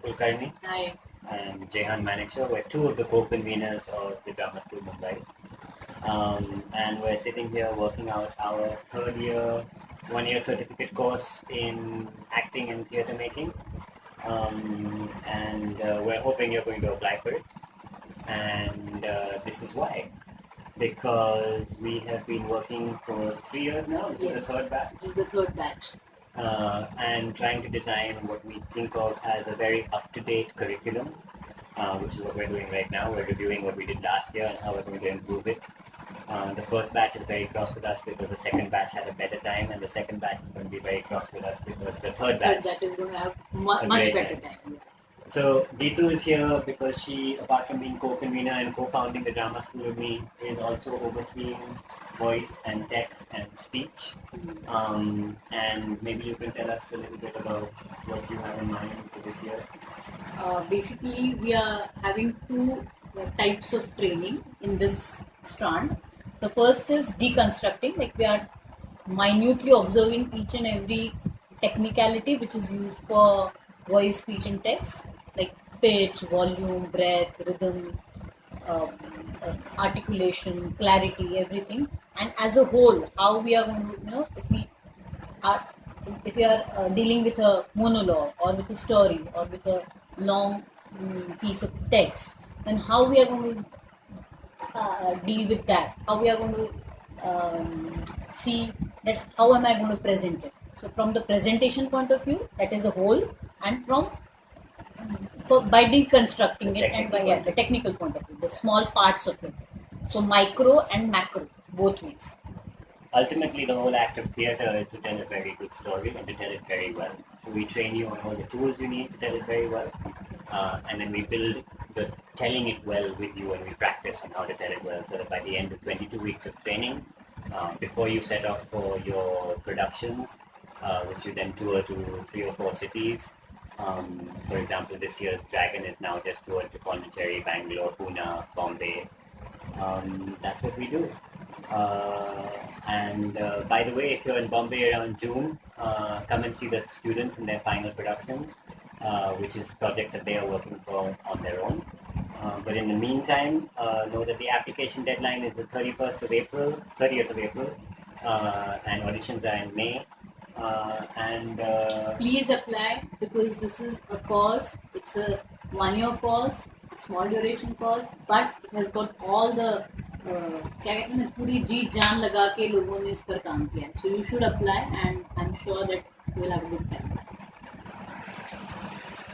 Kulkarni Hi. and Jehan Manekshaw. We're two of the co-conveners of the Drama School Mumbai. And we're sitting here working out our third year, 1 year certificate course in acting and theatre making. And we're hoping you're going to apply for it. And this is why. Because we have been working for 3 years now. This is the third batch. This is the third batch. And trying to design what we think of as a very up-to-date curriculum, which is what we're doing right now. We're reviewing what we did last year and how we're going to improve it. The first batch is very cross with us because the second batch had a better time, and the second batch is going to be very cross with us because the third batch is going to have much better time. So Geetu is here because she, apart from being co-convener and co-founding the drama school with me, is also overseeing voice and text and speech. And maybe you can tell us a little bit about what you have in mind for this year. Basically, we are having two types of training in this strand. The first is deconstructing, like we are minutely observing each and every technicality which is used for voice, speech and text, like pitch, volume, breath, rhythm, articulation, clarity, everything. And as a whole, how we are going to, if we are dealing with a monologue or with a story or with a long piece of text, then how we are going to deal with that, how we are going to see that how am I going to present it. So from the presentation point of view, that is a whole, and by deconstructing it and by the technical point of view, the small parts of it. So micro and macro, both ways. Ultimately, the whole act of theatre is to tell a very good story and to tell it very well. So we train you on all the tools you need to tell it very well, and then we build the telling it well with you, and we practice on how to tell it well, so that by the end of 22 weeks of training, before you set off for your productions, which you then tour to 3 or 4 cities. For example, this year's Dragon is now just toured to Pondicherry, Bangalore, Pune, Bombay. That's what we do. And by the way, if you're in Bombay around June, come and see the students in their final productions, which is projects that they are working for on their own. But in the meantime, know that the application deadline is the 30th of April, and auditions are in May. Please apply, because this is a course. It's a 1-year course, a small duration course, but it has got all the क्या कहते हैं पूरी जी जान लगा के लोगों ने इस पर काम किया है. So you should apply, and I'm sure that you will have a good time.